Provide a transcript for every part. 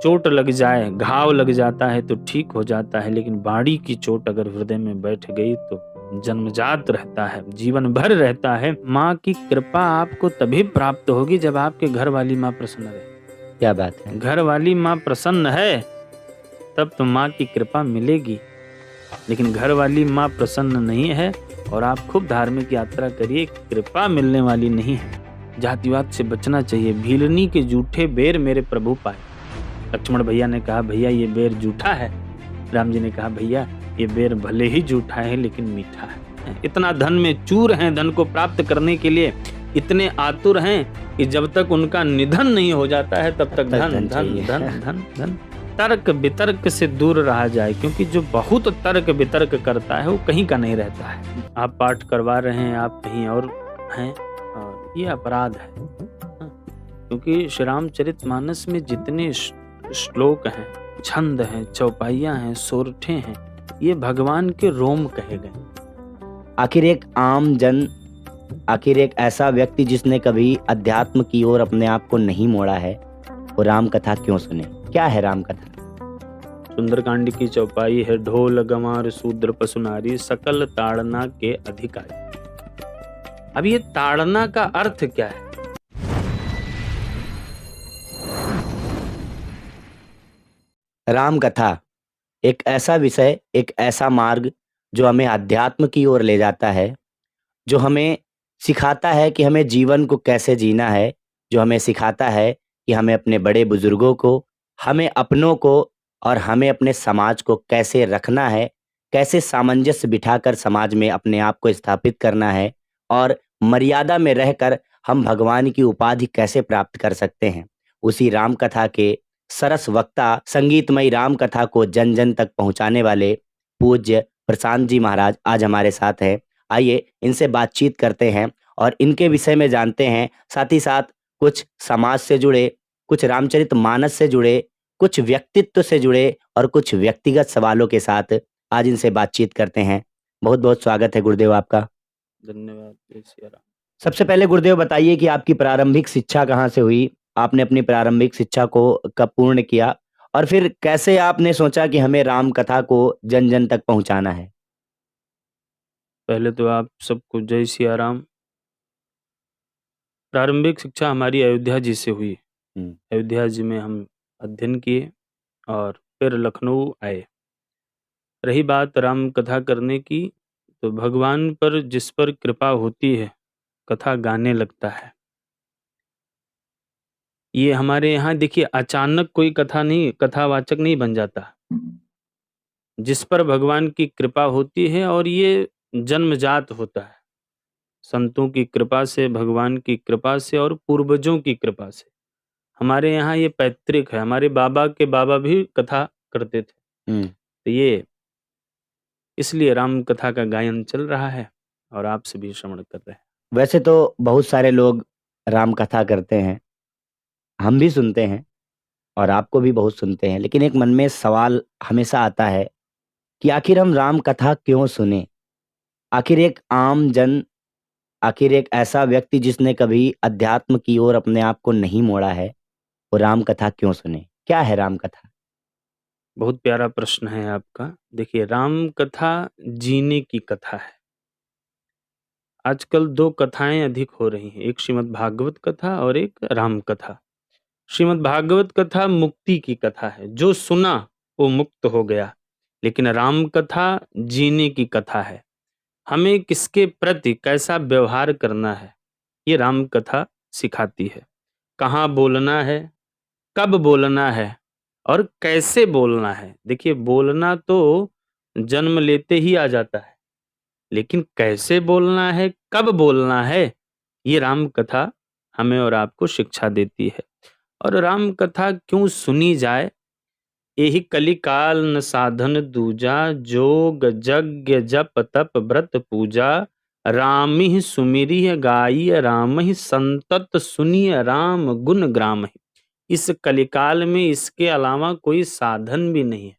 चोट लग जाए, घाव लग जाता है तो ठीक हो जाता है, लेकिन बाड़ी की चोट अगर हृदय में बैठ गई तो जन्मजात रहता है, जीवन भर रहता है। माँ की कृपा आपको तभी प्राप्त होगी जब आपके घर वाली माँ प्रसन्न रहे। क्या बात है। घर वाली माँ प्रसन्न है तब तो माँ की कृपा मिलेगी, लेकिन घर वाली माँ प्रसन्न नहीं है और आप खूब धार्मिक यात्रा करिए, कृपा मिलने वाली नहीं है। जातिवाद से बचना चाहिए। भीलनी के जूठे बेर मेरे प्रभु पाए। लक्ष्मण भैया ने कहा भैया ये बेर जूठा है। राम जी ने कहा भैया ये बेर भले ही जूठा है लेकिन मीठा है। इतना धन में चूर हैं, धन को प्राप्त करने के लिए इतने आतुर हैं कि जब तक उनका निधन नहीं हो जाता है तब तक धन धन धन धन धन। तर्क वितर्क से दूर रहा जाए, क्योंकि जो बहुत तर्क वितर्क करता है वो कहीं का नहीं रहता है। आप पाठ करवा रहे हैं, आप कहीं और हैं, और ये अपराध है। क्योंकि श्री रामचरितमानस में जितने श्लोक हैं, छंद हैं, चौपाइयां हैं, सोरठे हैं, ये भगवान के रोम कहे गए। आखिर एक ऐसा व्यक्ति जिसने कभी अध्यात्म की ओर अपने आप को नहीं मोड़ा है, वो राम कथा क्यों सुने? क्या है राम कथा? सुंदरकांड की चौपाई है, ढोल गंवार शूद्र पशु नारी सकल ताड़ना के अधिकारी। अब ये ताड़ना का अर्थ क्या है? राम कथा एक ऐसा विषय, एक ऐसा मार्ग जो हमें अध्यात्म की ओर ले जाता है, जो हमें सिखाता है कि हमें जीवन को कैसे जीना है, जो हमें सिखाता है कि हमें अपने बड़े बुजुर्गों को, हमें अपनों को और हमें अपने समाज को कैसे रखना है, कैसे सामंजस्य बिठाकर समाज में अपने आप को स्थापित करना है और मर्यादा में रहकर हम भगवान की उपाधि कैसे प्राप्त कर सकते हैं। उसी राम कथा के सरस वक्ता, संगीतमयी राम कथा को जन जन तक पहुंचाने वाले पूज्य प्रशांत जी महाराज आज हमारे साथ हैं। आइए इनसे बातचीत करते हैं और इनके विषय में जानते हैं, साथ ही साथ कुछ समाज से जुड़े, कुछ रामचरितमानस से जुड़े, कुछ व्यक्तित्व से जुड़े और कुछ व्यक्तिगत सवालों के साथ आज इनसे बातचीत करते हैं। बहुत बहुत स्वागत है गुरुदेव आपका। धन्यवाद। जय सिया राम। सबसे पहले गुरुदेव बताइए कि आपकी प्रारंभिक शिक्षा कहाँ से हुई? आपने अपनी प्रारंभिक शिक्षा को कब पूर्ण किया और फिर कैसे आपने सोचा कि हमें राम कथा को जन जन तक पहुंचाना है? पहले तो आप सबको जय सिया राम। प्रारंभिक शिक्षा हमारी अयोध्या जी से हुई। अयोध्या जी में हम अध्ययन किए और फिर लखनऊ आए। रही बात राम कथा करने की, तो भगवान पर जिस पर कृपा होती है कथा गाने लगता है। ये हमारे यहाँ देखिए अचानक कोई कथावाचक नहीं बन जाता। जिस पर भगवान की कृपा होती है और ये जन्मजात होता है, संतों की कृपा से, भगवान की कृपा से और पूर्वजों की कृपा से। हमारे यहाँ ये पैतृक है। हमारे बाबा के बाबा भी कथा करते थे। तो ये इसलिए राम कथा का गायन चल रहा है और आपसे भी श्रवण कर रहे हैं। वैसे तो बहुत सारे लोग राम कथा करते हैं, हम भी सुनते हैं और आपको भी बहुत सुनते हैं, लेकिन एक मन में सवाल हमेशा आता है कि आखिर हम राम कथा क्यों सुने? आखिर एक ऐसा व्यक्ति जिसने कभी अध्यात्म की ओर अपने आप को नहीं मोड़ा है, वो राम कथा क्यों सुने? क्या है राम कथा? बहुत प्यारा प्रश्न है आपका। देखिए राम कथा जीने की कथा है। आजकल दो कथाएं अधिक हो रही हैं, एक श्रीमद् भागवत कथा और एक राम कथा। श्रीमद् भागवत कथा मुक्ति की कथा है, जो सुना वो मुक्त हो गया। लेकिन राम कथा जीने की कथा है। हमें किसके प्रति कैसा व्यवहार करना है ये राम कथा सिखाती है। कहाँ बोलना है, कब बोलना है और कैसे बोलना है। देखिए बोलना तो जन्म लेते ही आ जाता है, लेकिन कैसे बोलना है, कब बोलना है, ये राम कथा हमें और आपको शिक्षा देती है। और राम कथा क्यों सुनी जाए? यही कलिकाल न साधन दूजा, जोग यज्ञ जप तप व्रत पूजा, राम ही सुमिरिय गाइय राम ही संतत सुनिय राम गुण ग्राम ही। इस कलिकाल में इसके अलावा कोई साधन भी नहीं है,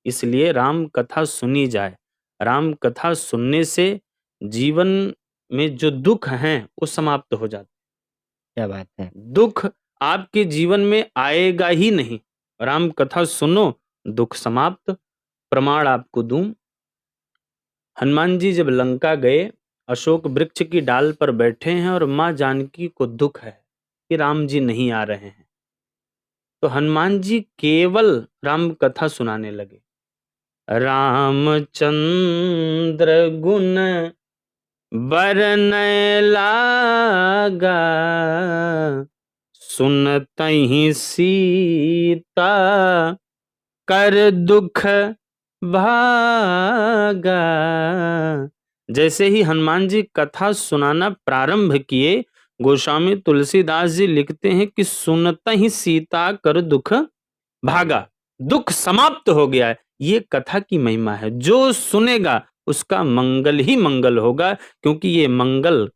इसलिए राम कथा सुनी जाए। राम कथा सुनने से जीवन में जो दुख हैं वो समाप्त हो जाते हैं। क्या बात है। दुख आपके जीवन में आएगा ही नहीं। राम कथा सुनो, दुख समाप्त, प्रमाण आपको दूं। हनुमान जी जब लंका गए, अशोक वृक्ष की डाल पर बैठे हैं और माँ जानकी को दुख है कि राम जी नहीं आ रहे हैं। तो हनुमान जी केवल राम कथा सुनाने लगे। रामचंद्र गुण बरनय लागा, सुनतहि सीता कर दुख भागा। जैसे ही हनुमान जी कथा सुनाना प्रारंभ किए, गोस्वामी तुलसीदास जी लिखते हैं कि सुनत ही सीता कर दुख भागा, दुख समाप्त हो गया है। ये कथा की महिमा है, जो सुनेगा उसका मंगल ही मंगल होगा, क्योंकि ये मंगल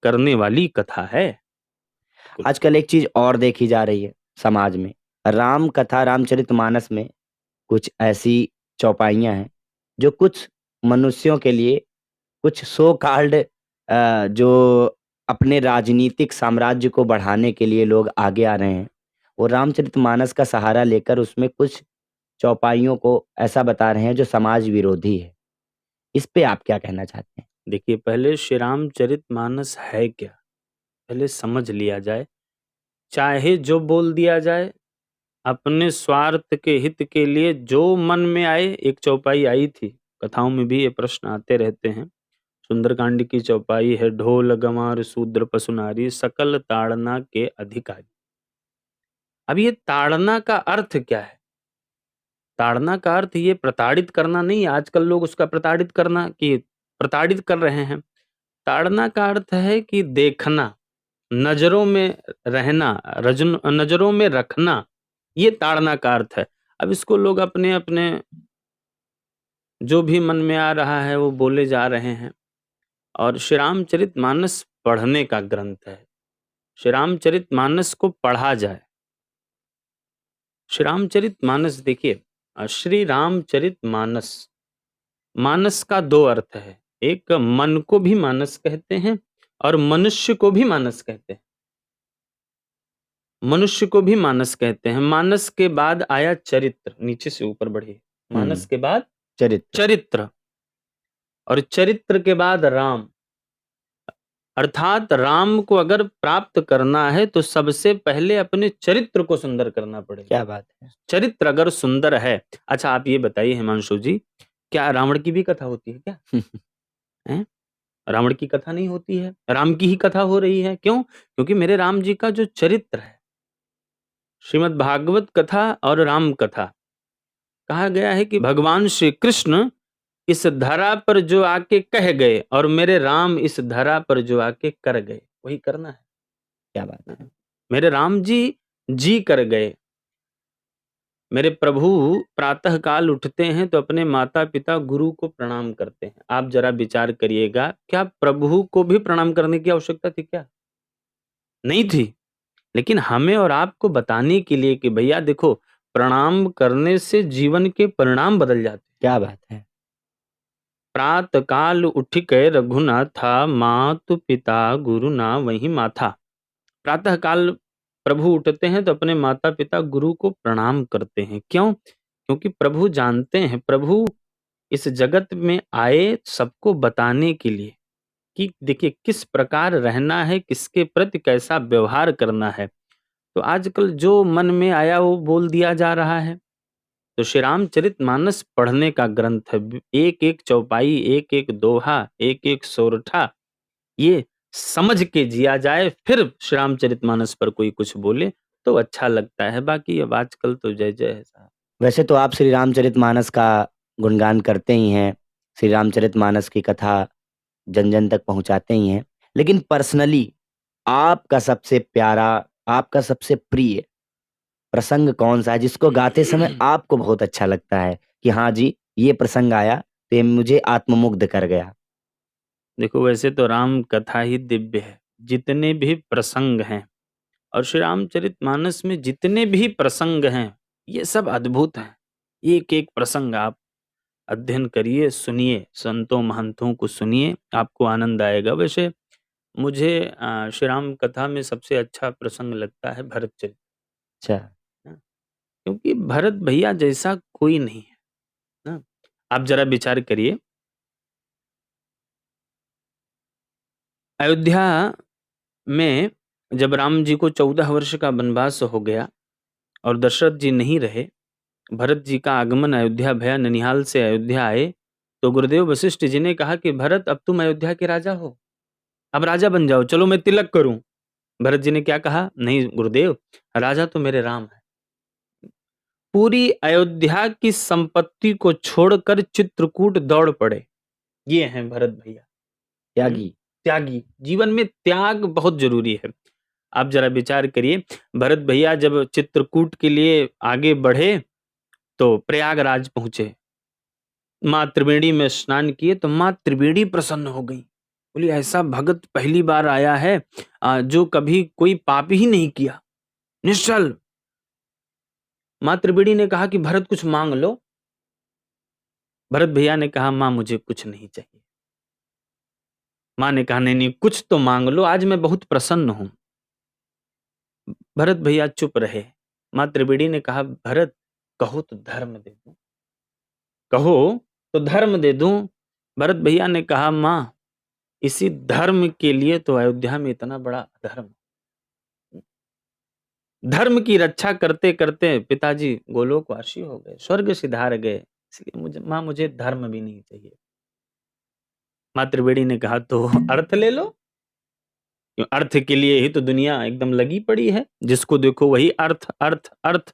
करने वाली कथा है। आजकल एक चीज और देखी जा रही है समाज में, राम कथा रामचरितमानस में कुछ ऐसी चौपाइयां हैं जो कुछ मनुष्यों के लिए, कुछ सो कॉल्ड जो अपने राजनीतिक साम्राज्य को बढ़ाने के लिए लोग आगे आ रहे हैं, वो रामचरितमानस का सहारा लेकर उसमें कुछ चौपाइयों को ऐसा बता रहे हैं जो समाज विरोधी है। इस पे आप क्या कहना चाहते हैं? देखिए, पहले श्री रामचरितमानस है क्या, पहले समझ लिया जाए। चाहे जो बोल दिया जाए, अपने स्वार्थ के हित के लिए जो मन में आए। एक चौपाई आई थी, कथाओं में भी ये प्रश्न आते रहते हैं। सुंदरकांड की चौपाई है, ढोल गंवार शूद्र पशु नारी सकल ताड़ना के अधिकारी। अब ये ताड़ना का अर्थ क्या है? ताड़ना का अर्थ ये प्रताड़ित करना नहीं है। आजकल लोग उसका प्रताड़ित करना कि प्रताड़ित कर रहे हैं। ताड़ना का अर्थ है कि देखना, नजरों में रहना, नजरों में रखना, ये ताड़ना का अर्थ है। अब इसको लोग अपने अपने जो भी मन में आ रहा है वो बोले जा रहे हैं। और श्री रामचरितमानस पढ़ने का ग्रंथ है। श्री रामचरितमानस को पढ़ा जाए। श्री रामचरितमानस देखिए, श्री रामचरितमानस, मानस का दो अर्थ है। एक मन को भी मानस कहते हैं और मनुष्य को भी मानस कहते हैं। मनुष्य को भी मानस कहते हैं। मानस के बाद आया चरित्र, नीचे से ऊपर बढ़िए। मानस के बाद चरित्र, और चरित्र के बाद राम। अर्थात राम को अगर प्राप्त करना है तो सबसे पहले अपने चरित्र को सुंदर करना पड़ेगा। क्या बात है! चरित्र अगर सुंदर है। अच्छा, आप ये बताइए हिमांशु जी, क्या रावण की भी कथा होती है क्या? हैं? रावण की कथा नहीं होती है, राम की ही कथा हो रही है। क्यों? क्योंकि मेरे राम जी का जो चरित्र है, श्रीमद् भागवत कथा और राम कथा, कहा गया है कि भगवान श्री कृष्ण इस धरा पर जो आके कह गए और मेरे राम इस धरा पर जो आके कर गए, वही करना है। क्या बात है! मेरे राम जी कर गए। मेरे प्रभु प्रातः काल उठते हैं तो अपने माता पिता गुरु को प्रणाम करते हैं। आप जरा विचार करिएगा, क्या प्रभु को भी प्रणाम करने की आवश्यकता थी क्या? नहीं थी। लेकिन हमें और आपको बताने के लिए कि भैया देखो, प्रणाम करने से जीवन के परिणाम बदल जाते हैं। क्या बात है! प्रात काल उठ के रघुनाथा, मातु पिता गुरु ना वही माथा। प्रातः काल प्रभु उठते हैं तो अपने माता पिता गुरु को प्रणाम करते हैं। क्यों? क्योंकि प्रभु जानते हैं, प्रभु इस जगत में आए सबको बताने के लिए कि देखिए किस प्रकार रहना है, किसके प्रति कैसा व्यवहार करना है। तो आजकल जो मन में आया वो बोल दिया जा रहा है। तो श्री रामचरितमानस पढ़ने का ग्रंथ है। एक एक चौपाई, एक एक दोहा, एक एक सोरठा, ये समझ के जिया जाए, फिर श्री रामचरितमानस पर कोई कुछ बोले तो अच्छा लगता है। बाकी अब आजकल तो जय जय है साहब। वैसे तो आप श्री रामचरितमानस का गुणगान करते ही हैं, श्री रामचरितमानस की कथा जन जन तक पहुंचाते ही हैं, लेकिन पर्सनली आपका सबसे प्यारा, आपका सबसे प्रिय प्रसंग कौन सा है जिसको गाते समय आपको बहुत अच्छा लगता है कि हाँ जी, ये प्रसंग आया तो ये मुझे आत्ममुग्ध कर गया? देखो, वैसे तो राम कथा ही दिव्य है, जितने भी प्रसंग हैं, और श्री रामचरितमानस में जितने भी प्रसंग हैं, ये सब अद्भुत हैं। एक एक प्रसंग आप अध्ययन करिए, सुनिए, संतों महंतों को सुनिए, आपको आनंद आएगा। वैसे मुझे श्री राम कथा में सबसे अच्छा प्रसंग लगता है भरत चरित। अच्छा। हाँ, क्योंकि भरत भैया जैसा कोई नहीं है ना। आप जरा विचार करिए, अयोध्या में जब राम जी को 14 वर्ष का वनवास हो गया और दशरथ जी नहीं रहे, भरत जी का आगमन अयोध्या भया, ननिहाल से अयोध्या आए, तो गुरुदेव वशिष्ठ जी ने कहा कि भरत अब तुम अयोध्या के राजा हो, अब राजा बन जाओ, चलो मैं तिलक करूं। भरत जी ने क्या कहा, नहीं गुरुदेव, राजा तो मेरे राम है। पूरी अयोध्या की संपत्ति को छोड़कर चित्रकूट दौड़ पड़े। ये हैं भरत भैया। त्यागी। त्यागी, जीवन में त्याग बहुत जरूरी है। आप जरा विचार करिए, भरत भैया जब चित्रकूट के लिए आगे बढ़े तो प्रयागराज पहुंचे, माँ त्रिवेणी में स्नान किए तो माँ त्रिवेणी प्रसन्न हो गई। बोली ऐसा भगत पहली बार आया है जो कभी कोई पाप ही नहीं किया, निश्चल। माँ त्रिवेणी ने कहा कि भरत कुछ मांग लो। भरत भैया ने कहा माँ मुझे कुछ नहीं चाहिए। माँ ने कहा नहीं नहीं कुछ तो मांग लो, आज मैं बहुत प्रसन्न हूं। भरत भैया चुप रहे। माँ त्रिवेणी ने कहा भरत कहो तो धर्म दे दूं, कहो तो धर्म दे दूं। भरत भैया ने कहा माँ इसी धर्म के लिए तो अयोध्या में इतना बड़ा अधर्म, धर्म की रक्षा करते करते पिताजी गोलोकवासी हो गए, स्वर्ग सिधार गए, इसलिए मुझे धर्म भी नहीं चाहिए। माँ त्रिवेणी ने कहा तो अर्थ ले लो, क्यों अर्थ के लिए ही तो दुनिया एकदम लगी पड़ी है, जिसको देखो वही अर्थ अर्थ अर्थ,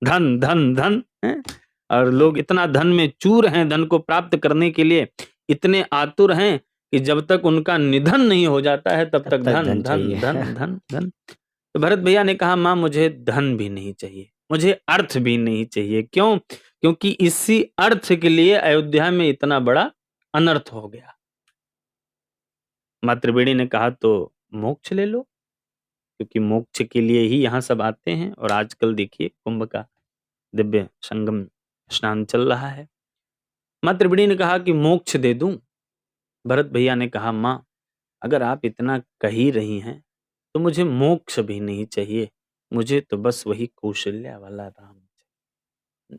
धन धन धन है? और लोग इतना धन में चूर हैं, धन को प्राप्त करने के लिए इतने आतुर हैं कि जब तक उनका निधन नहीं हो जाता है तब तक धन धन चाहिए। धन धन धन। तो भरत भैया ने कहा माँ मुझे धन भी नहीं चाहिए, मुझे अर्थ भी नहीं चाहिए। क्यों? क्योंकि इसी अर्थ के लिए अयोध्या में इतना बड़ा अनर्थ हो गया। माँ त्रिवेणी ने कहा तो मोक्ष ले लो, क्योंकि मोक्ष के लिए ही यहाँ सब आते हैं। और आजकल देखिए कुंभ का दिव्य संगम स्नान चल रहा है। माँ त्रिवेणी ने कहा कि मोक्ष दे दूं। भरत भैया ने कहा माँ अगर आप इतना कह ही रही हैं तो मुझे मोक्ष भी नहीं चाहिए, मुझे तो बस वही कौशल्या वाला राम चाहिए।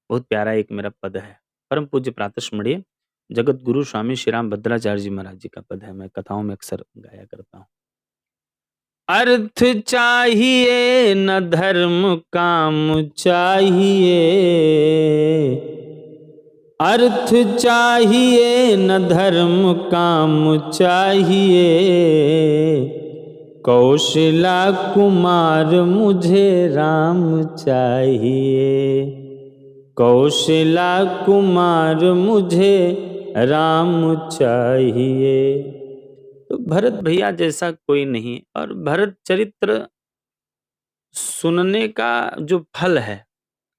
बहुत प्यारा एक मेरा पद है, परम पूज्य प्रातस्मरणीय जगत गुरु स्वामी श्री राम भद्राचार्य जी महाराज जी का पद है, मैं कथाओं में अक्सर गाया करता हूँ। अर्थ चाहिए न धर्म काम चाहिए, अर्थ चाहिए न धर्म काम चाहिए, कौशला कुमार मुझे राम चाहिए, कौशला कुमार मुझे राम चाहिए। तो भरत भैया जैसा कोई नहीं। और भरत चरित्र सुनने का जो फल है,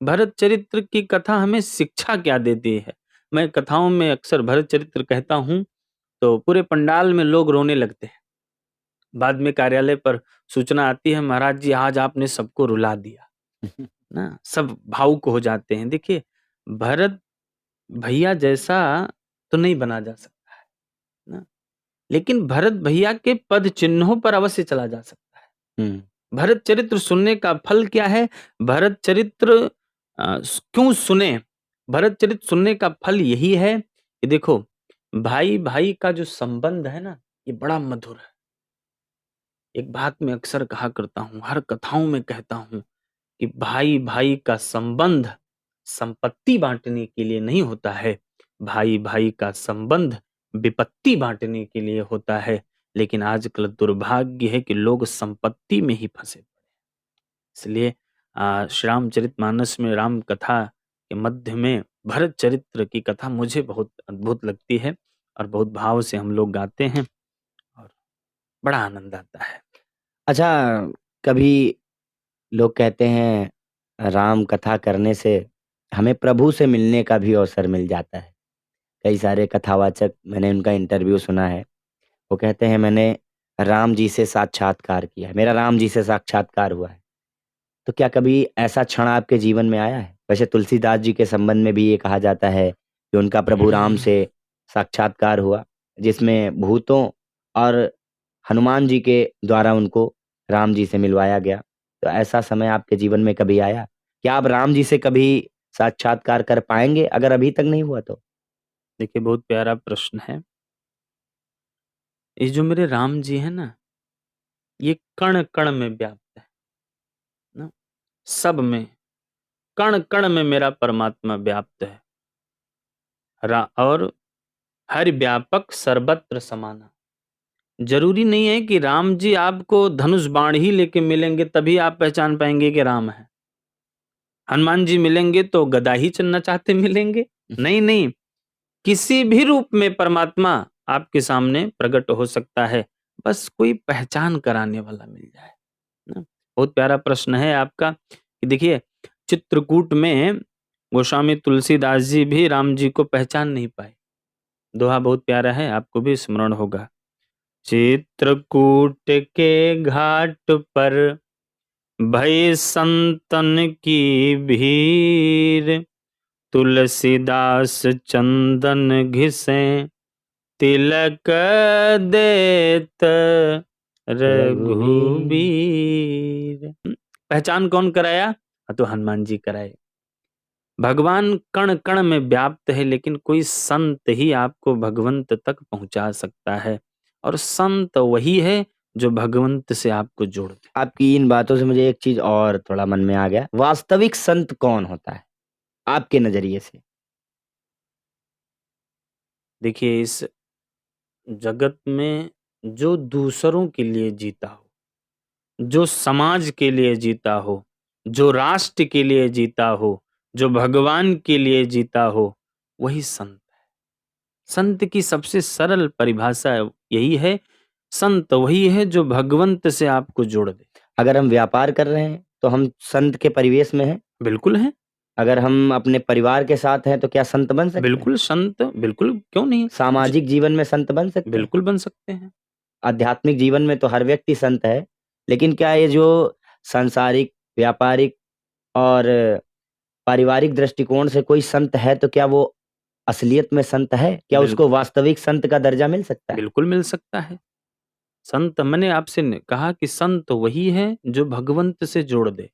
भरत चरित्र की कथा हमें शिक्षा क्या देती है। मैं कथाओं में अक्सर भरत चरित्र कहता हूं तो पूरे पंडाल में लोग रोने लगते हैं। बाद में कार्यालय पर सूचना आती है महाराज जी आज आपने सबको रुला दिया ना, सब भावुक हो जाते हैं। देखिए भरत भैया जैसा तो नहीं बना जा सकता है ना, लेकिन भरत भैया के पद चिन्हों पर अवश्य चला जा सकता है। भरत चरित्र सुनने का फल क्या है? भरत चरित्र क्यों सुने? भरत चरित्र सुनने का फल यही है कि देखो भाई भाई का जो संबंध है ना, ये बड़ा मधुर है। एक बात मैं अक्सर कहा करता हूं, हर कथाओं में कहता हूं कि भाई भाई का संबंध संपत्ति बांटने के लिए नहीं होता है, भाई भाई का संबंध विपत्ति बांटने के लिए होता है। लेकिन आजकल दुर्भाग्य है कि लोग संपत्ति में ही फंसे पड़े हैं। इसलिए श्री रामचरितमानस में राम कथा के मध्य में भरत चरित्र की कथा मुझे बहुत अद्भुत लगती है और बहुत भाव से हम लोग गाते हैं और बड़ा आनंद आता है। अच्छा, कभी लोग कहते हैं राम कथा करने से हमें प्रभु से मिलने का भी अवसर मिल जाता है। कई सारे कथावाचक, मैंने उनका इंटरव्यू सुना है, वो कहते हैं मैंने राम जी से साक्षात्कार किया है, मेरा राम जी से साक्षात्कार हुआ है। तो क्या कभी ऐसा क्षण आपके जीवन में आया है? वैसे तुलसीदास जी के संबंध में भी ये कहा जाता है कि उनका प्रभु राम से साक्षात्कार हुआ, जिसमें भूतों और हनुमान जी के द्वारा उनको राम जी से मिलवाया गया। तो ऐसा समय आपके जीवन में कभी आया? क्या आप राम जी से कभी साक्षात्कार कर पाएंगे अगर अभी तक नहीं हुआ तो? देखिए, बहुत प्यारा प्रश्न है। ये जो मेरे राम जी हैं ना, ये कण-कण में व्याप्त है ना? सब में, कण-कण में मेरा परमात्मा व्याप्त है। रा और हरि व्यापक सर्वत्र समाना। ज़रूरी नहीं है कि राम जी आपको धनुष बाण ही लेके मिलेंगे तभी आप पहचान पाएँगे कि राम हैं। हनुमान जी मिलेंगे तो गदा ही चलना चाहते मिलेंगे? नहीं, नहीं। किसी भी रूप में परमात्मा आपके सामने प्रकट हो सकता है, बस कोई पहचान कराने वाला मिल जाए, ना? बहुत प्यारा प्रश्न है आपका कि देखिए, चित्रकूट में गोस्वामी तुलसीदास जी भी राम जी को पहचान नहीं पाए। दोहा बहुत प्यारा है, आपको भी स्मरण होगा। चित्रकूट के घाट पर भई संतन की भीड़, तुलसीदास चंदन घिसें तिलक देत रघुवीर। रघुबीर। पहचान कौन कराया? तो हनुमान जी कराए। भगवान कण कण में व्याप्त है, लेकिन कोई संत ही आपको भगवंत तक पहुंचा सकता है, और संत वही है जो भगवंत से आपको जोड़ दे। आपकी इन बातों से मुझे एक चीज और थोड़ा मन में आ गया। वास्तविक संत कौन होता है आपके नजरिए से? देखिए, इस जगत में जो दूसरों के लिए जीता हो, जो समाज के लिए जीता हो, जो राष्ट्र के लिए जीता हो, जो भगवान के लिए जीता हो, वही संत है। संत की सबसे सरल परिभाषा यही है, संत वही है जो भगवंत से आपको जोड़ दे। अगर हम व्यापार कर रहे हैं तो हम संत के परिवेश में हैं। बिल्कुल है, अगर हम अपने परिवार के साथ हैं तो क्या संत बन सकते हैं? बिल्कुल संत, बिल्कुल क्यों नहीं? ज सामाजिक जीवन में संत बन सकते हैं? बिल्कुल बन सकते हैं। आध्यात्मिक जीवन में तो हर व्यक्ति संत है, लेकिन क्या ये जो सांसारिक, व्यापारिक और पारिवारिक दृष्टिकोण से कोई संत है तो क्या वो असलियत में संत है? क्या बिल उसको वास्तविक संत का दर्जा मिल सकता है? बिल्कुल मिल सकता है। संत मैंने आपसे कहा कि संत वही है जो भगवंत से जोड़ दे,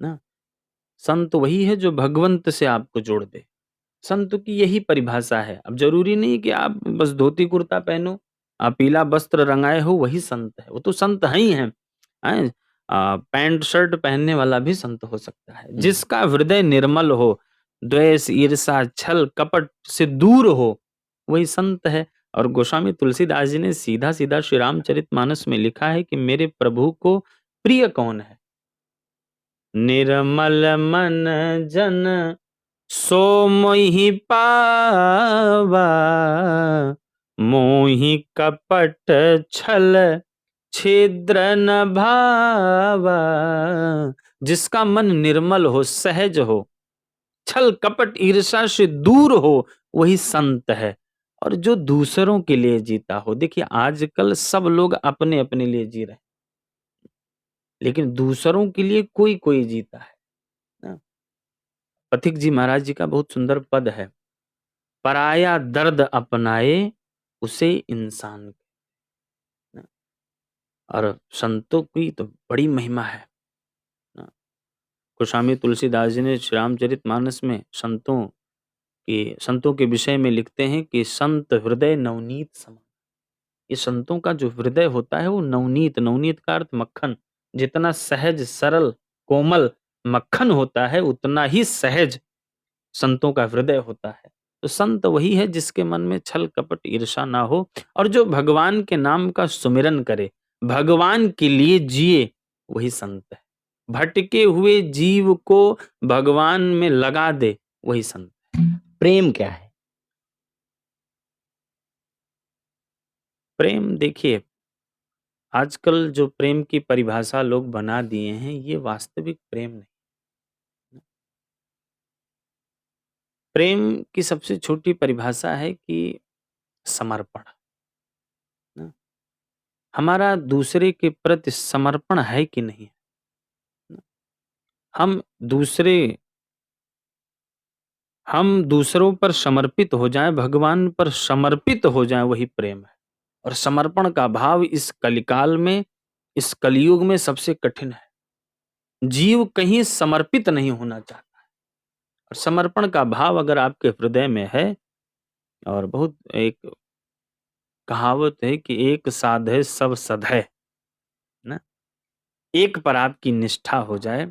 ना? संत वही है जो भगवंत से आपको जोड़ दे। संत की यही परिभाषा है। अब ज़रूरी नहीं कि आप बस धोती कुर्ता पहनो, पीला वस्त्र रंगाए हो, वही संत है। वो तो संत हैं ही हैं, हैं? पैंट शर्ट पहनने वाला भी संत हो सकता है। जिसका हृदय निर्मल हो, द्वेष, ईर्षा, छल, कपट से दूर हो, वही संत है। और गोस्वामी तुलसीदास जी ने सीधा-सीधा श्री रामचरितमानस में लिखा है कि मेरे प्रभु को प्रिय कौन है? निर्मल मन जन सो मोहि पावा, मोहि कपट छल छिद्र न भावा। जिसका मन निर्मल हो, सहज हो, छल कपट ईर्ष्या से दूर हो, वही संत है। और जो दूसरों के लिए जीता हो। देखिए, आजकल सब लोग अपने अपने लिए जी रहे हैं, लेकिन दूसरों के लिए कोई कोई जीता है ना? पथिक जी महाराज जी का बहुत सुंदर पद है, पराया दर्द अपनाए उसे इंसान कहते हैं। और संतों की तो बड़ी महिमा है ना? गोस्वामी तुलसीदास जी ने श्री रामचरितमानस में संतों के विषय में लिखते हैं कि संत हृदय नवनीत समान। ये संतों का जो हृदय होता है वो नवनीत, नवनीत का अर्थ मक्खन, जितना सहज सरल कोमल मक्खन होता है, उतना ही सहज संतों का हृदय होता है। तो संत वही है जिसके मन में छल कपट ईर्षा ना हो, और जो भगवान के नाम का सुमिरन करे, भगवान के लिए जिए, वही संत है। भटके हुए जीव को भगवान में लगा दे, वही संत है। प्रेम क्या है? प्रेम, देखिए, आजकल जो प्रेम की परिभाषा लोग बना दिए हैं, ये वास्तविक प्रेम नहीं। प्रेम की सबसे छोटी परिभाषा है कि समर्पण, ना? हमारा दूसरे के प्रति समर्पण है कि नहीं? ना? हम दूसरे हम दूसरों पर समर्पित हो जाएं, भगवान पर समर्पित हो जाएं, वही प्रेम है। और समर्पण का भाव इस कलिकाल में, इस कलयुग में सबसे कठिन है। जीव कहीं समर्पित नहीं होना चाहता है। और समर्पण का भाव अगर आपके हृदय में है, और बहुत एक कहावत है कि एक साध है सब सध है ना, एक पर आपकी निष्ठा हो जाए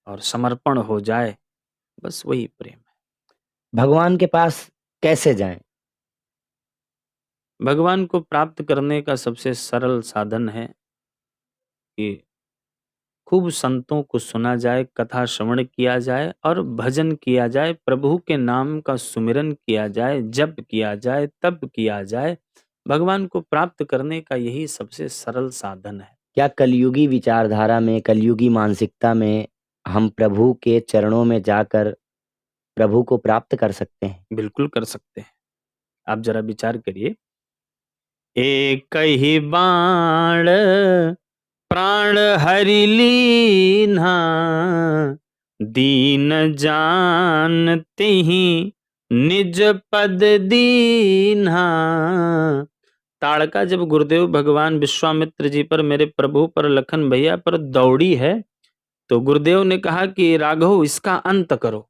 और समर्पण हो जाए, बस वही प्रेम है। भगवान के पास कैसे जाएं? भगवान को प्राप्त करने का सबसे सरल साधन है कि खूब संतों को सुना जाए, कथा श्रवण किया जाए और भजन किया जाए, प्रभु के नाम का सुमिरन किया जाए, जप किया जाए, तप किया जाए। भगवान को प्राप्त करने का यही सबसे सरल साधन है। क्या कलयुगी विचारधारा में, कलयुगी मानसिकता में हम प्रभु के चरणों में जाकर प्रभु को प्राप्त कर सकते हैं? बिल्कुल कर सकते हैं। आप जरा विचार करिए, एक ही बाण प्राण हरि लीन्हा, दीन जानते ही निज पद दीन्हा। ताड़का जब गुरुदेव भगवान विश्वामित्र जी पर, मेरे प्रभु पर, लखन भैया पर दौड़ी है, तो गुरुदेव ने कहा कि राघव इसका अंत करो।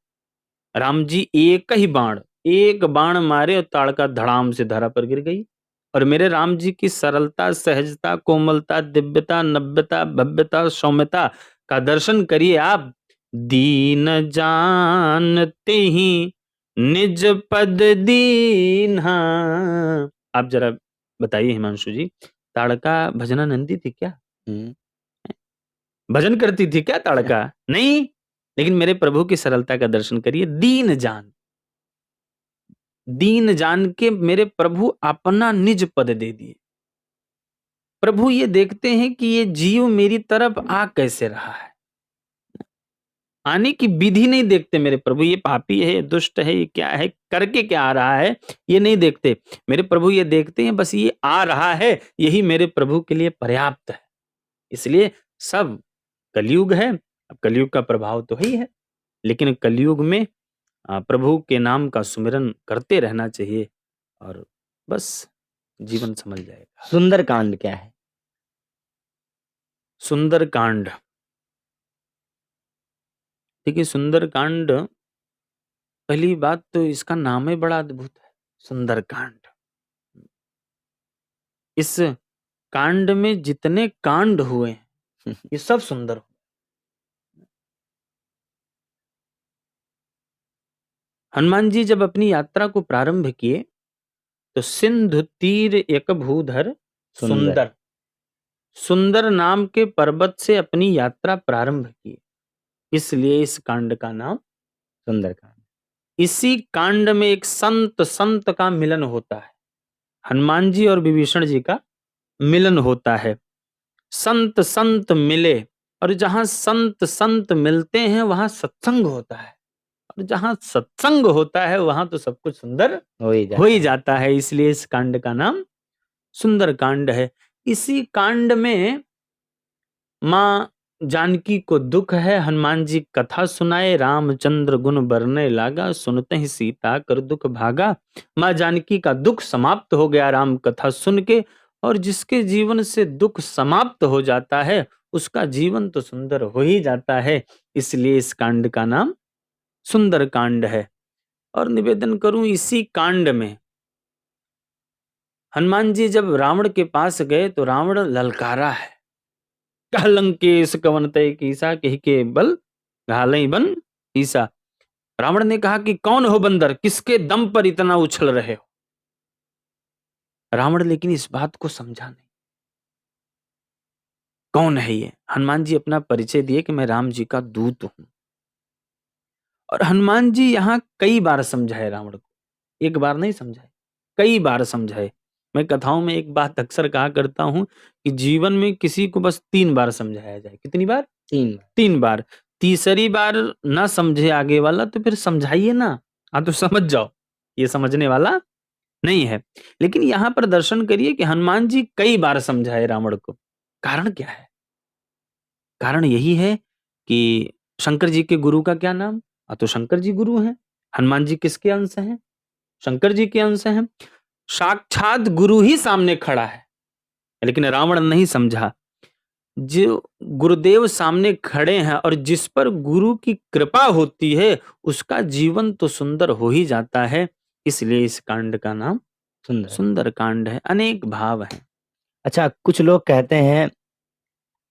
राम जी एक बाण मारे और ताड़का धड़ाम से धरा पर गिर गई। और मेरे राम जी की सरलता, सहजता, कोमलता, दिव्यता, नव्यता, भव्यता, सौम्यता का दर्शन करिए आप। दीन जानते ही निज पद दीन्हा। आप जरा बताइए हिमांशु जी, ताड़का भजनानंदी थी क्या? हम्म। भजन करती थी क्या ताड़का? नहीं। लेकिन मेरे प्रभु की सरलता का दर्शन करिए। दीन जान के मेरे प्रभु अपना निज पद दे दिए। प्रभु ये देखते हैं कि ये जीव मेरी तरफ आ कैसे रहा है, आने की विधि नहीं देखते मेरे प्रभु। ये पापी है, ये दुष्ट है, ये क्या है, करके क्या आ रहा है, ये नहीं देखते मेरे प्रभु। ये देखते हैं बस ये आ रहा है, यही मेरे प्रभु के लिए पर्याप्त है। इसलिए सब कलयुग है, अब कलयुग का प्रभाव तो ही है, लेकिन कलयुग में प्रभु के नाम का सुमिरन करते रहना चाहिए और बस जीवन संभल जाएगा। सुंदरकांड क्या है? सुंदरकांड, देखिए सुंदरकांड, पहली बात तो इसका नाम ही बड़ा अद्भुत है, सुंदरकांड। इस कांड में जितने कांड हुए हैं ये सब सुंदर हुए। हनुमान जी जब अपनी यात्रा को प्रारंभ किए तो सिंधु तीर एक भूधर सुंदर। सुंदर नाम के पर्वत से अपनी यात्रा प्रारंभ की, इसलिए इस कांड का नाम सुंदरकांड। इसी कांड में एक संत संत का मिलन होता है, हनुमान जी और विभीषण जी का मिलन होता है। संत संत मिले, और जहां संत संत मिलते हैं वहां सत्संग होता है, और जहां सत्संग होता है वहां तो सब कुछ सुंदर हो ही जाता है। इसलिए इस कांड का नाम सुंदर कांड है। इसी कांड में मां जानकी को दुख है, हनुमान जी कथा सुनाए, रामचंद्र गुण बरने लागा, सुनते ही सीता कर दुख भागा। मां जानकी का दुख समाप्त हो गया राम कथा सुन के, और जिसके जीवन से दुख समाप्त हो जाता है उसका जीवन तो सुंदर हो ही जाता है। इसलिए इस कांड का नाम सुंदर कांड है। और निवेदन करूं, इसी कांड में हनुमान जी जब रावण के पास गए तो रावण ललकारा है, लंकेश कवन तय कीसा, कहि के बल घालई बन ईसा। रावण ने कहा कि कौन हो बंदर, किसके दम पर इतना उछल रहे हो? रावण लेकिन इस बात को समझा नहीं, कौन है ये? हनुमान जी अपना परिचय दिए कि मैं राम जी का दूत हूं। और हनुमान जी यहां कई बार समझाए रावण को, एक बार नहीं समझाए, कई बार समझाए। मैं कथाओं में एक बात अक्सर कहा करता हूं कि जीवन में किसी को बस 3 बार समझाया जाए। कितनी बार? 3 बार। तीसरी बार ना समझे आगे वाला तो फिर समझाइए ना, तो समझ जाओ ये समझने वाला नहीं है। लेकिन यहां पर दर्शन करिए कि हनुमान जी कई बार समझाए रावण को। कारण क्या है? कारण यही है कि शंकर जी के गुरु का क्या नाम? तो शंकर जी गुरु हैं। हनुमान जी किसके अंश हैं? शंकर जी के अंश हैं। साक्षात गुरु ही सामने खड़ा है, लेकिन रावण नहीं समझा। जो गुरुदेव सामने खड़े हैं और जिस पर गुरु की कृपा होती है, उसका जीवन तो सुंदर हो ही जाता है। इसलिए इस कांड का नाम सुंदर। सुंदर कांड है। अनेक भाव हैं। अच्छा, कुछ लोग कहते हैं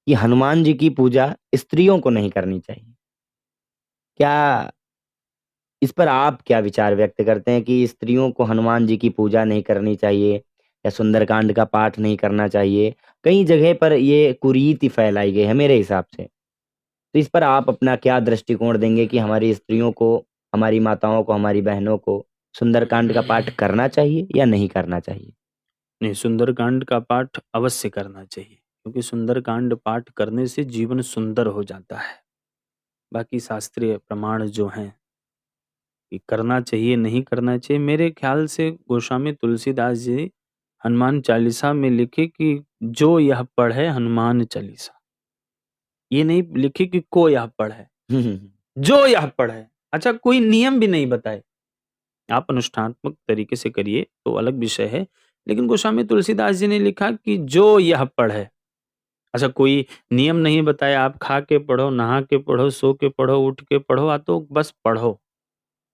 कि हनुमान जी की पूजा स्त्रियों को नहीं करनी चाहिए। क्या इस पर आप क्या विचार व्यक्त करते हैं कि स्त्रियों को हनुमान जी की पूजा नहीं करनी चाहिए या सुंदरकांड का पाठ नहीं करना चाहिए? कई जगह पर ये कुरीति फैलाई गई है मेरे हिसाब से। तो इस पर आप अपना क्या दृष्टिकोण देंगे कि हमारी स्त्रियों को, हमारी माताओं को, हमारी बहनों को सुंदरकांड का पाठ करना चाहिए या नहीं करना चाहिए? नहीं, सुंदरकांड का पाठ अवश्य करना चाहिए, क्योंकि सुंदरकांड पाठ करने से जीवन सुंदर हो जाता है। बाकी शास्त्रीय प्रमाण जो हैं कि करना चाहिए, नहीं करना चाहिए, मेरे ख्याल से गोस्वामी तुलसीदास जी हनुमान चालीसा में लिखे कि जो यह पढ़े हनुमान चालीसा। ये नहीं लिखे कि को यह पढ़े, हुँ, हुँ, हुँ। जो यह पढ़े। अच्छा, कोई नियम भी नहीं बताए। आप अनुष्ठानात्मक तरीके से करिए तो अलग विषय है, लेकिन गोस्वामी तुलसीदास जी ने लिखा कि जो यह पढ़े। अच्छा, कोई नियम नहीं बताया, आप खा के पढ़ो, नहा के पढ़ो, सो के पढ़ो, उठ के पढ़ो, तो बस पढ़ो।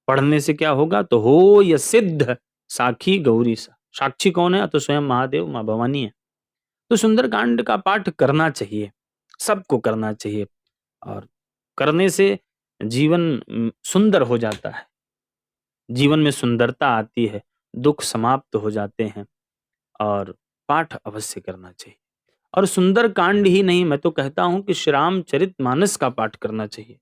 पढ़ने से क्या होगा? तो हो य सिद्ध साखी गौरी सा। साक्षी कौन है? तो स्वयं महादेव, माँ भवानी है। तो सुंदरकांड का पाठ करना चाहिए, सबको करना चाहिए, और करने से जीवन सुंदर हो जाता है। जीवन में सुंदरता आती है, दुख समाप्त हो जाते हैं, और पाठ अवश्य करना चाहिए। और सुंदर कांड ही नहीं, मैं तो कहता हूँ कि श्री रामचरितमानस का पाठ करना चाहिए।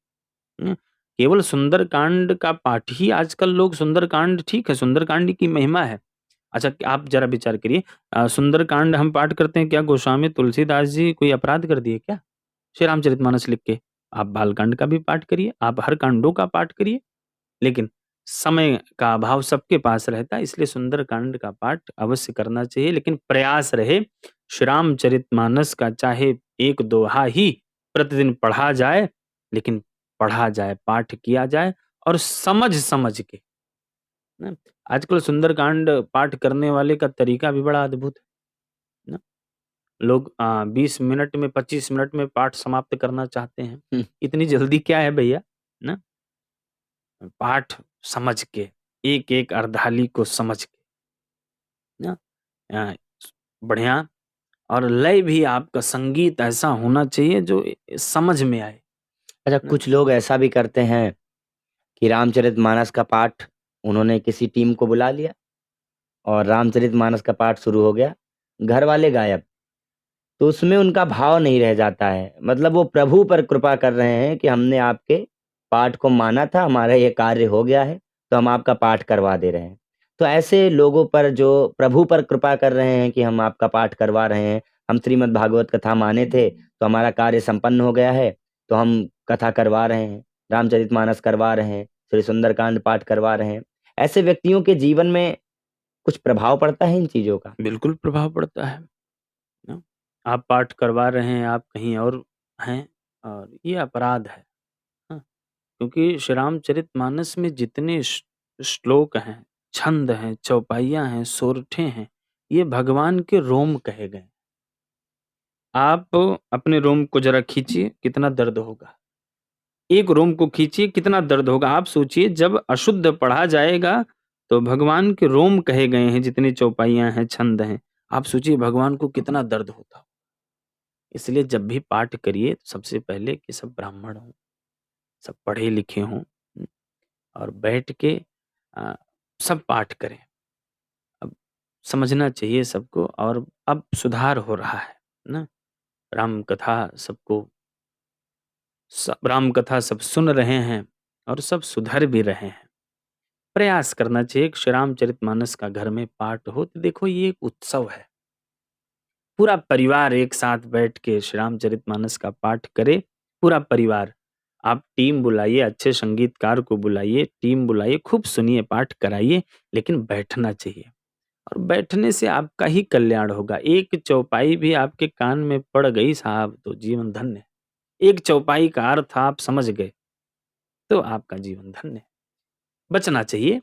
हुँ, केवल सुंदर कांड का पाठ ही आजकल लोग, सुंदर कांड ठीक है, सुंदर कांड की महिमा है। अच्छा, आप ज़रा विचार करिए, सुंदर कांड हम पाठ करते हैं, क्या गोस्वामी तुलसीदास जी कोई अपराध कर दिए क्या? श्री रामचरितमानस लिख के? आप बालकांड का भी पाठ करिए, आप हर कांडों का पाठ करिए। लेकिन समय का अभाव सबके पास रहता है, इसलिए सुंदरकांड का पाठ अवश्य करना चाहिए, लेकिन प्रयास रहे श्री रामचरितमानस का चाहे एक दोहा ही प्रतिदिन पढ़ा जाए, लेकिन पढ़ा जाए, पाठ किया जाए, और समझ समझ के ना। आजकल सुंदरकांड पाठ करने वाले का तरीका भी बड़ा अद्भुत है ना। लोग 20 मिनट में, 25 मिनट में पाठ समाप्त करना चाहते हैं। हुँ। इतनी जल्दी क्या है भैया? ना, पाठ समझ के, एक-एक अर्धाली को समझ के ना, अ, बढ़िया, और लय भी आपका संगीत ऐसा होना चाहिए जो समझ में आए अच्छा, ना। कुछ लोग ऐसा भी करते हैं कि रामचरितमानस का पाठ उन्होंने किसी टीम को बुला लिया और रामचरितमानस का पाठ शुरू हो गया, घर वाले गायब। तो उसमें उनका भाव नहीं रह जाता है। मतलब वो प्रभु पर कृपा कर रहे हैं कि हमने आपके पाठ को माना था, हमारा ये कार्य हो गया है, तो हम आपका पाठ करवा दे रहे हैं। तो ऐसे लोगों पर जो प्रभु पर कृपा कर रहे हैं कि हम आपका पाठ करवा रहे हैं, हम श्रीमद् भागवत कथा माने थे, तो हमारा कार्य संपन्न हो गया है, तो हम कथा करवा रहे हैं, रामचरितमानस करवा रहे हैं, श्री सुंदरकांड पाठ करवा रहे हैं। ऐसे व्यक्तियों के जीवन में कुछ प्रभाव पड़ता है इन चीज़ों का? बिल्कुल प्रभाव पड़ता है ना। आप पाठ करवा रहे हैं, आप कहीं और हैं, और ये अपराध है। हाँ, क्योंकि श्री रामचरितमानस में जितने श्लोक हैं, छंद हैं, चौपाइयाँ हैं, सोरठे हैं, ये भगवान के रोम कहे गए। आप अपने रोम को ज़रा खींचिए, कितना दर्द होगा। एक रोम को खींचिए, कितना दर्द होगा। आप सोचिए, जब अशुद्ध पढ़ा जाएगा, तो भगवान के रोम कहे गए हैं, जितनी चौपाइयाँ हैं, छंद हैं। आप सोचिए भगवान को कितना दर्द होता। इसलिए जब भी पाठ करिए, तो सबसे पहले कि सब ब्राह्मण हों, सब पढ़े लिखे हों, और बैठ के अ, सब पाठ करें। अब समझना चाहिए सबको, और अब सुधार हो रहा है ना। राम कथा सबको, सब राम कथा सब सुन रहे हैं, और सब सुधर भी रहे हैं। प्रयास करना चाहिए कि श्री रामचरितमानस का घर में पाठ हो। तो देखो, ये एक उत्सव है। पूरा परिवार एक साथ बैठ के श्री रामचरितमानस का पाठ करे, पूरा परिवार। आप टीम बुलाइए, अच्छे संगीतकार को बुलाइए, टीम बुलाइए, खूब सुनिए, पाठ कराइए, लेकिन बैठना चाहिए। और बैठने से आपका ही कल्याण होगा। एक चौपाई भी आपके कान में पड़ गई साहब, तो जीवन धन्य है। एक चौपाई का अर्थ आप समझ गए, तो आपका जीवन धन्य है। बचना चाहिए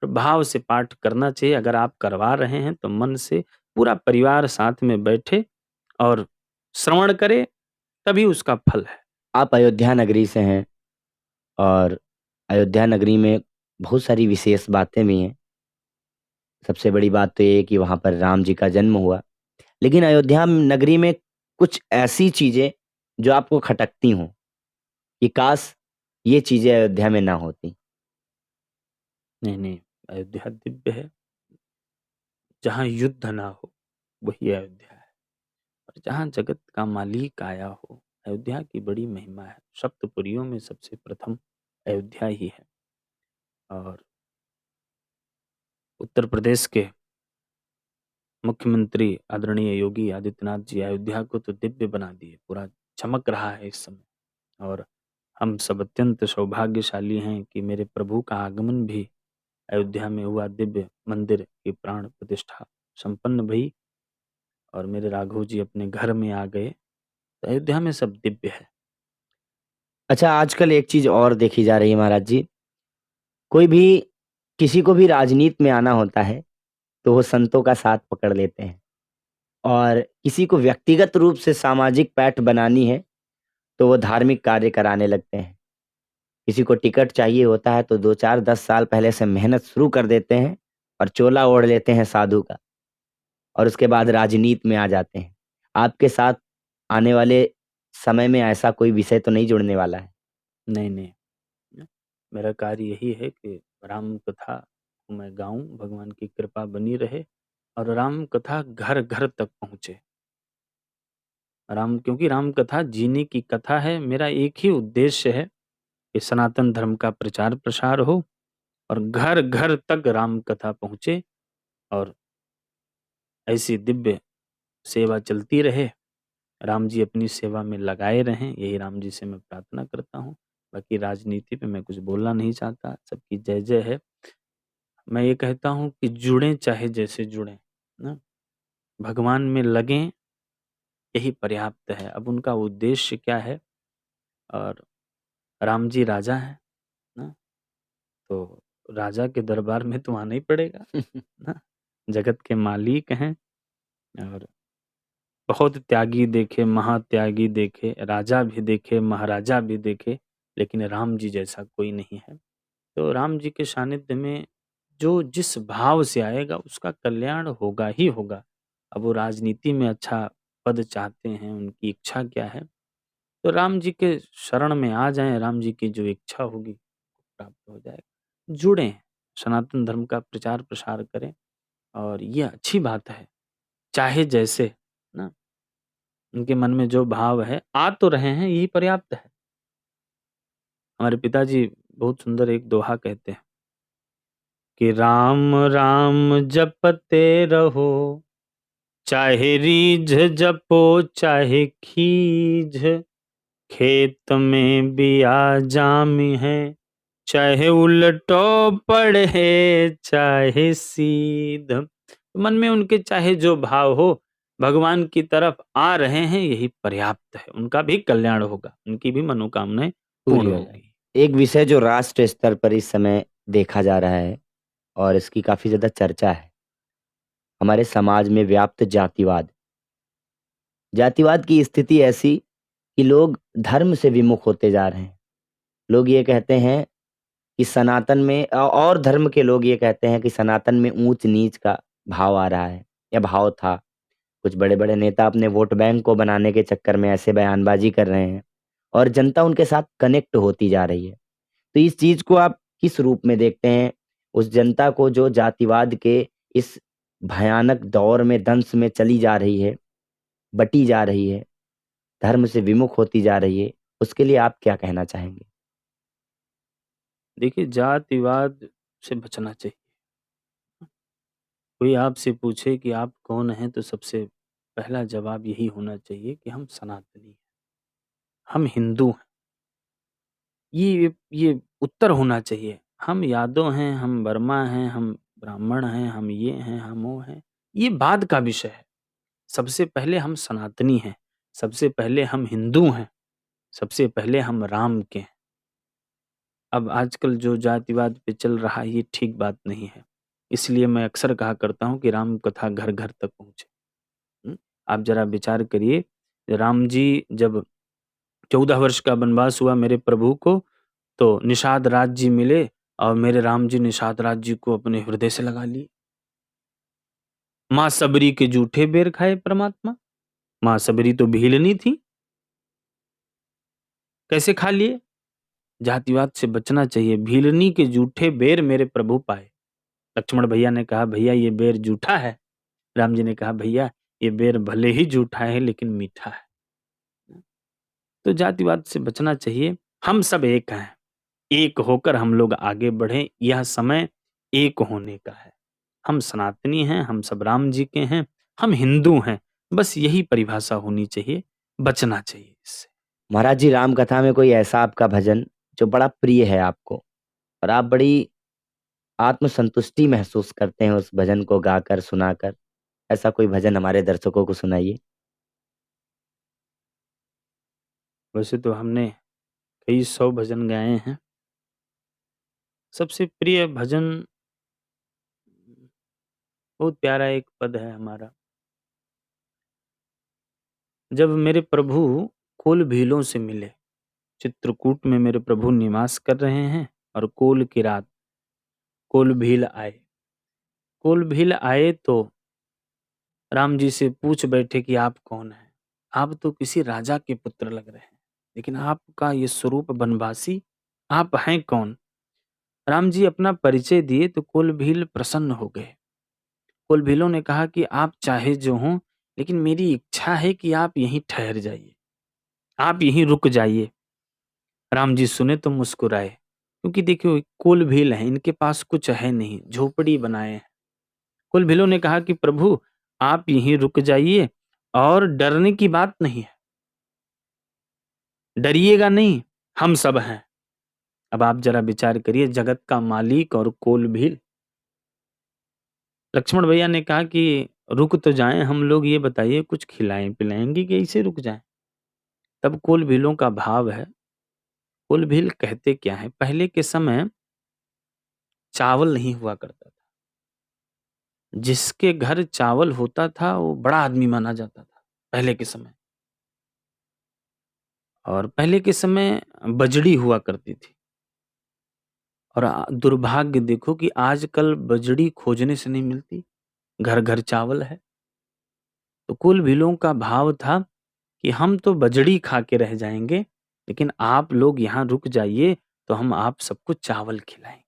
और भाव से पाठ करना चाहिए। अगर आप करवा रहे हैं, तो मन से पूरा परिवार साथ में बैठे और श्रवण करे, तभी उसका फल है। आप अयोध्या नगरी से हैं और अयोध्या नगरी में बहुत सारी विशेष बातें भी हैं। सबसे बड़ी बात तो ये है कि वहाँ पर राम जी का जन्म हुआ। लेकिन अयोध्या नगरी में कुछ ऐसी चीजें जो आपको खटकती हों कि काश ये चीजें अयोध्या में ना होती। नहीं, नहीं, अयोध्या दिव्य है। जहाँ युद्ध ना हो, वही अयोध्या है। और जहाँ जगत का मालिक आया हो, अयोध्या की बड़ी महिमा है। सप्तपुरियों में सबसे प्रथम अयोध्या ही है। और उत्तर प्रदेश के मुख्यमंत्री आदरणीय योगी आदित्यनाथ जी अयोध्या को तो दिव्य बना दिए, पूरा चमक रहा है इस समय। और हम सब अत्यंत सौभाग्यशाली हैं कि मेरे प्रभु का आगमन भी अयोध्या में हुआ, दिव्य मंदिर की प्राण प्रतिष्ठा संपन्न भई और मेरे राघव जी अपने घर में आ गए। तो अयोध्या में सब दिव्य है। अच्छा, आजकल एक चीज और देखी जा रही है महाराज जी। कोई भी किसी को भी राजनीति में आना होता है तो वो संतों का साथ पकड़ लेते हैं, और किसी को व्यक्तिगत रूप से सामाजिक पैठ बनानी है तो वो धार्मिक कार्य कराने लगते हैं। किसी को टिकट चाहिए होता है तो 2 4 10 साल पहले से मेहनत शुरू कर देते हैं और चोला ओढ़ लेते हैं साधु का, और उसके बाद राजनीति में आ जाते हैं। आपके साथ आने वाले समय में ऐसा कोई विषय तो नहीं जुड़ने वाला है? नहीं, नहीं, न मेरा कार्य यही है कि राम कथा को मैं गाऊँ, भगवान की कृपा बनी रहे और राम कथा घर-घर तक पहुँचे। क्योंकि राम कथा जीने की कथा है। मेरा एक ही उद्देश्य है कि सनातन धर्म का प्रचार-प्रसार हो और घर-घर तक राम कथा पहुँचे और ऐसी दिव्य सेवा चलती रहे। राम जी अपनी सेवा में लगाए रहें, यही राम जी से मैं प्रार्थना करता हूँ। बाकी राजनीति पे मैं कुछ बोलना नहीं चाहता, सबकी जय-जय है। मैं ये कहता हूँ कि जुड़ें चाहे जैसे जुड़ें, ना? भगवान में लगें, यही पर्याप्त है। अब उनका उद्देश्य क्या है? और राम जी राजा हैं, ना? तो राजा के दरबार में तो आना ही पड़ेगा, ना? जगत के मालिक हैं और बहुत त्यागी देखे, महात्यागी देखे, राजा भी देखे, महाराजा भी देखे, लेकिन राम जी जैसा कोई नहीं है। तो राम जी के सानिध्य में जो जिस भाव से आएगा उसका कल्याण होगा ही होगा। अब वो राजनीति में अच्छा पद चाहते हैं, उनकी इच्छा क्या है? तो राम जी के शरण में आ जाएँ, राम जी की जो इच्छा होगी प्राप्त हो जाएगा। जुड़ें, सनातन धर्म का प्रचार-प्रसार करें और ये अच्छी बात है। चाहे जैसे, ना? उनके मन में जो भाव है, आ तो रहे हैं, यही पर्याप्त है। हमारे पिताजी बहुत सुंदर एक दोहा कहते हैं कि राम राम जपते रहो, चाहे रीझ जपो चाहे खीझ, खेत में बिया जामी है, चाहे उलटो पड़े चाहे सीध। मन में उनके चाहे जो भाव हो, भगवान की तरफ आ रहे हैं, यही पर्याप्त है। उनका भी कल्याण होगा, उनकी भी मनोकामनाएं पूरी पूर्ण हो होगी। जाएगी। एक विषय जो राष्ट्र स्तर पर इस समय देखा जा रहा है और इसकी काफी ज्यादा चर्चा है, हमारे समाज में व्याप्त जातिवाद। जातिवाद की स्थिति ऐसी कि लोग धर्म से विमुख होते जा रहे हैं। लोग ये कहते हैं कि सनातन में और धर्म के लोग ये कहते हैं कि सनातन में ऊंच नीच का भाव आ रहा है या भाव था। कुछ बड़े बड़े नेता अपने वोट बैंक को बनाने के चक्कर में ऐसे बयानबाजी कर रहे हैं और जनता उनके साथ कनेक्ट होती जा रही है। तो इस चीज को आप किस रूप में देखते हैं? उस जनता को जो जातिवाद के इस भयानक दौर में दंश में चली जा रही है, बटी जा रही है, धर्म से विमुख होती जा रही है, उसके लिए आप क्या कहना चाहेंगे? देखिए, जातिवाद से बचना चाहिए। कोई आपसे पूछे कि आप कौन हैं, तो सबसे पहला जवाब यही होना चाहिए कि हम सनातनी हैं, हम हिंदू हैं। ये उत्तर होना चाहिए। हम यादव हैं, हम वर्मा हैं, हम ब्राह्मण हैं, हम ये हैं, हम वो हैं, ये बाद का विषय है। सबसे पहले हम सनातनी हैं, सबसे पहले हम हिंदू हैं, सबसे पहले हम राम के हैं। अब आजकल जो जातिवाद पे चल रहा है, ये ठीक बात नहीं है। इसलिए मैं अक्सर कहा करता हूँ कि राम कथा घर-घर तक पहुँचे। हुँ? आप ज़रा विचार करिए, राम जी जब 14 वर्ष का वनवास हुआ मेरे प्रभु को, तो निषाद राज्य मिले और मेरे राम जी निषाद राज्य को अपने हृदय से लगा लिए। माँ सबरी के जूठे बेर खाए परमात्मा। माँ सबरी तो भीलनी थी, कैसे खा लिए? जातिवाद से बचना चाहिए। भीलनी के जूठे बेर मेरे प्रभु पाए। लक्ष्मण भैया ने कहा, भैया ये बेर जूठा है। राम जी ने कहा, भैया ये बेर भले ही जूठा है लेकिन मीठा है। तो जातिवाद से बचना चाहिए। हम सब एक हैं, एक होकर हम लोग आगे बढ़ें। यह समय एक होने का है। हम सनातनी हैं, हम सब राम जी के हैं, हम हिंदू हैं। बस यही परिभाषा होनी चाहिए, बचना चाहिए इससे। महाराज जी, राम कथा में कोई ऐसा आपका भजन जो बड़ा प्रिय है आपको और आप बड़ी आत्मसंतुष्टि महसूस करते हैं उस भजन को गाकर सुनाकर, ऐसा कोई भजन हमारे दर्शकों को सुनाइए। वैसे तो हमने कई 100 भजन गाए हैं। सबसे प्रिय भजन, बहुत प्यारा एक पद है हमारा। जब मेरे प्रभु कोल भीलों से मिले, चित्रकूट में मेरे प्रभु निवास कर रहे हैं और कोल की रात कोल भील आए। कोल भील आए तो राम जी से पूछ बैठे कि आप कौन हैं? आप तो किसी राजा के पुत्र लग रहे हैं, लेकिन आपका ये स्वरूप बनवासी, आप हैं कौन? राम जी अपना परिचय दिए तो कोल भील प्रसन्न हो गए। कोल भीलों ने कहा कि आप चाहे जो हों, लेकिन मेरी इच्छा है कि आप यहीं ठहर जाइए, आप यहीं रुक जाइए। राम जी सुने तो मुस्कुराए, क्योंकि देखियो कुल भील हैं, इनके पास कुछ है नहीं, झोपड़ी बनाए हैं। कुल भीलों ने कहा कि प्रभु आप यहीं रुक जाइए और डरने की बात नहीं है, डरिएगा नहीं, हम सब हैं। अब आप जरा विचार करिए, जगत का मालिक और कोल भील। लक्ष्मण भैया ने कहा कि रुक तो जाएं हम लोग, ये बताइए कुछ खिलाएं पिलाएंगे कि ऐसे रुक जाएं? तब कोल भीलों का भाव है। कोल भील कहते क्या है, पहले के समय चावल नहीं हुआ करता था। जिसके घर चावल होता था वो बड़ा आदमी माना जाता था पहले के समय। और पहले के समय बजड़ी हुआ करती थी। और दुर्भाग्य देखो कि आजकल बजड़ी खोजने से नहीं मिलती, घर घर चावल है। तो कुल भीलों का भाव था कि हम तो बजड़ी खा के रह जाएंगे, लेकिन आप लोग यहाँ रुक जाइए तो हम आप सबको चावल खिलाएंगे।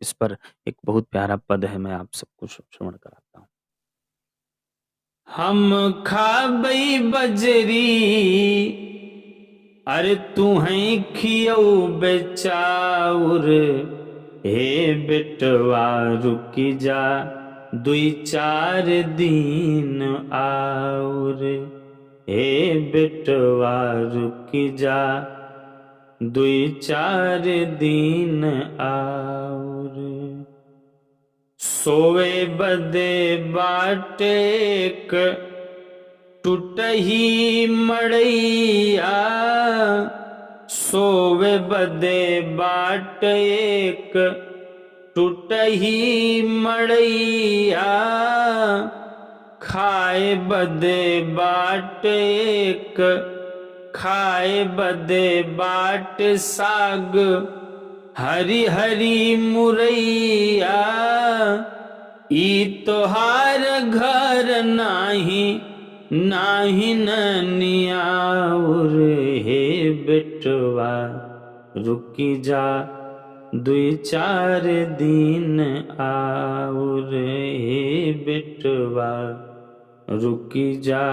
इस पर एक बहुत प्यारा पद है, मैं आप सबको श्रवण कराता हूँ। हम खाबई बजरी, अरे तू है खियौ बेचाउर। हे बेटवा रुकी जा, दुई चार दिन आउर। हे बेटवा रुकी जा, दुई चार दिन आउर। सोवे बदे बाटेक टूटही मड़ैया। सोवे बदे बाट एक टूटही मड़ैया। खाए बदे बाट एक खाए बदे बाट साग। हरी हरी मुरैया। ई तोहार घर नाही नाही ननियाउर। हे बेटवा रुकी जा, दुई चार दिन आउर। हे बेटवा रुकी जा,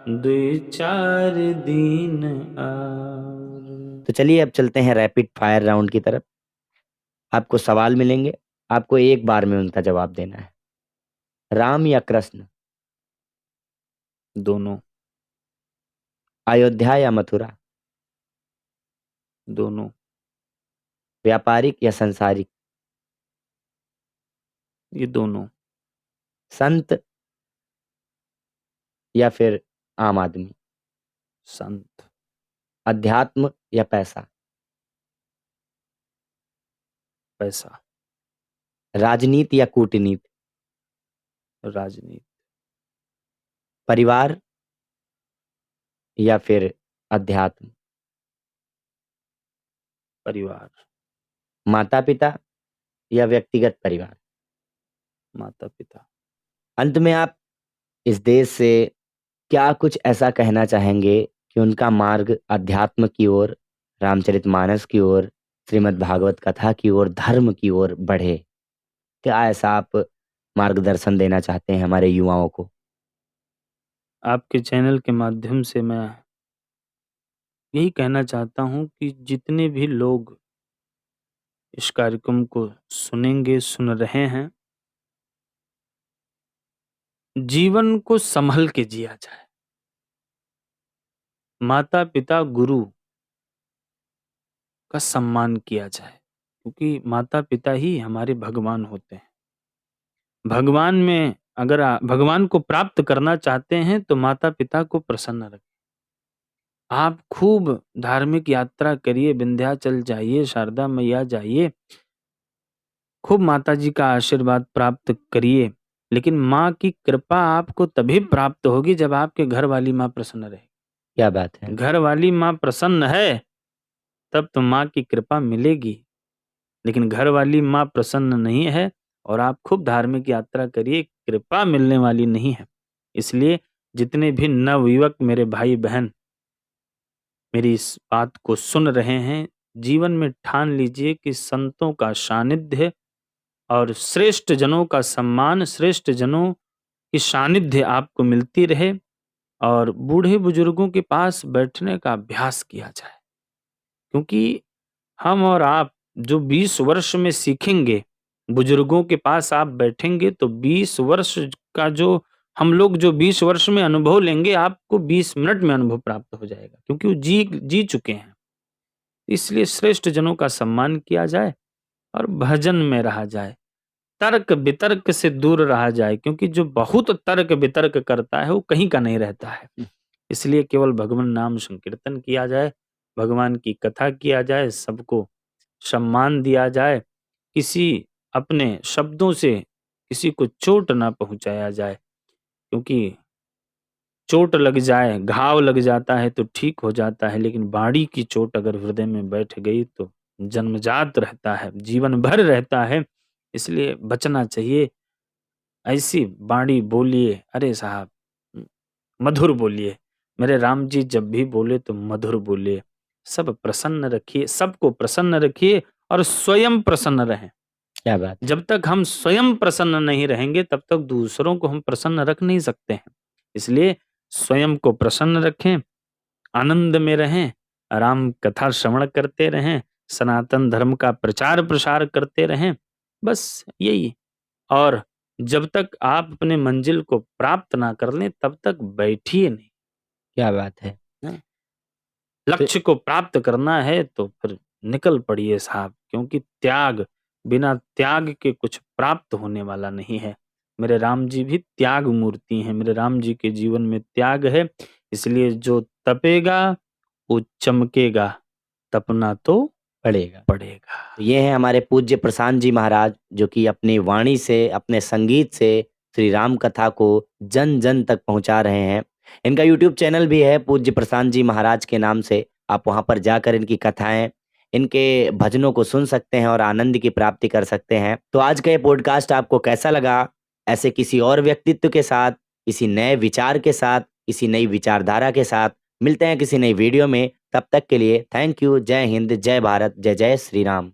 दुई चार दिन आउर। तो चलिए अब चलते हैं रैपिड फायर राउंड की तरफ। आपको सवाल मिलेंगे, आपको एक बार में उनका जवाब देना है। राम या कृष्ण? दोनों। अयोध्या या मथुरा? दोनों। व्यापारिक या संसारिक? ये दोनों। संत या फिर आम आदमी? संत। अध्यात्म या पैसा? पैसा। राजनीति या कूटनीति? राजनीति। परिवार या फिर अध्यात्म, परिवार, माता-पिता या व्यक्तिगत परिवार? माता-पिता। अंत में आप इस देश से क्या कुछ ऐसा कहना चाहेंगे कि उनका मार्ग अध्यात्म की ओर, रामचरितमानस की ओर, श्रीमद् भागवत कथा की ओर, धर्म की ओर बढ़े? क्या ऐसा आप मार्गदर्शन देना चाहते हैं हमारे युवाओं को? आपके चैनल के माध्यम से मैं यही कहना चाहता हूँ कि जितने भी लोग इस कार्यक्रम को सुनेंगे, सुन रहे हैं, जीवन को संभल के जिया जाए। माता-पिता, गुरु का सम्मान किया जाए, क्योंकि माता-पिता ही हमारे भगवान होते हैं। भगवान में अगर भगवान को प्राप्त करना चाहते हैं तो माता-पिता को प्रसन्न रखें। आप खूब धार्मिक यात्रा करिए, विंध्याचल जाइए, शारदा मैया जाइए, खूब माताजी का आशीर्वाद प्राप्त करिए, लेकिन माँ की कृपा आपको तभी प्राप्त होगी जब आपके घर वाली माँ प्रसन्न रहे। क्या बात है! घर वाली माँ प्रसन्न है, तब तो माँ की कृपा मिलेगी। लेकिन घर वाली माँ प्रसन्न नहीं है और आप खूब धार्मिक यात्रा करिए, कृपा मिलने वाली नहीं है। इसलिए जितने भी नवयुवक मेरे भाई बहन मेरी इस बात को सुन रहे हैं, जीवन में ठान लीजिए कि संतों का सानिध्य और श्रेष्ठ जनों का सम्मान, श्रेष्ठ जनों की सानिध्य आपको मिलती रहे और बूढ़े बुजुर्गों के पास बैठने का अभ्यास किया जाए। क्योंकि हम और आप जो 20 वर्ष में सीखेंगे, बुजुर्गों के पास आप बैठेंगे तो 20 वर्ष का जो हम लोग जो 20 वर्ष में अनुभव लेंगे, आपको 20 मिनट में अनुभव प्राप्त हो जाएगा, क्योंकि वो जी चुके हैं। इसलिए श्रेष्ठ जनों का सम्मान किया जाए और भजन में रहा जाए। तर्क वितर्क से दूर रहा जाए, क्योंकि जो बहुत तर्क वितर्क करता है वो कहीं का नहीं रहता है। इसलिए केवल भगवान नाम संकीर्तन किया जाए, भगवान की कथा किया जाए, सबको सम्मान दिया जाए, किसी अपने शब्दों से किसी को चोट ना पहुंचाया जाए, क्योंकि चोट लग जाए, घाव लग जाता है तो ठीक हो जाता है, लेकिन बाड़ी की चोट अगर हृदय में बैठ गई तो जन्मजात रहता है, जीवन भर रहता है। इसलिए बचना चाहिए। ऐसी बाड़ी बोलिए, अरे साहब मधुर बोलिए। मेरे राम जी जब भी बोले तो मधुर बोलिए। सब प्रसन्न रखिए, सबको प्रसन्न रखिए और स्वयं प्रसन्न रहें। क्या बात है! जब तक हम स्वयं प्रसन्न नहीं रहेंगे, तब तक दूसरों को हम प्रसन्न रख नहीं सकते हैं। इसलिए स्वयं को प्रसन्न रखें, आनंद में रहें, राम कथा श्रवण करते रहें, सनातन धर्म का प्रचार प्रसार करते रहें, बस यही। और जब तक आप अपने मंजिल को प्राप्त ना कर लें, तब तक बैठिए नहीं। क्या बात है! हैं? तो लक्ष्य को प्राप्त करना है तो फिर निकल पड़िए साहब, क्योंकि त्याग, बिना त्याग के कुछ प्राप्त होने वाला नहीं है। मेरे राम जी भी त्याग मूर्ति हैं, मेरे राम जी के जीवन में त्याग है। इसलिए जो तपेगा वो चमकेगा, तपना तो पड़ेगा। पड़ेगा। तो ये हैं हमारे पूज्य प्रशांत जी महाराज, जो कि अपनी वाणी से, अपने संगीत से श्री राम कथा को जन जन तक पहुंचा रहे हैं। इनका यूट्यूब चैनल भी है पूज्य प्रशांत जी महाराज के नाम से। आप वहां पर जाकर इनकी कथाएं, इनके भजनों को सुन सकते हैं और आनंद की प्राप्ति कर सकते हैं। तो आज का ये पॉडकास्ट आपको कैसा लगा? ऐसे किसी और व्यक्तित्व के साथ, किसी नए विचार के साथ, किसी नई विचारधारा के साथ मिलते हैं किसी नई वीडियो में। तब तक के लिए थैंक यू। जय हिंद, जय भारत, जय जय श्री राम।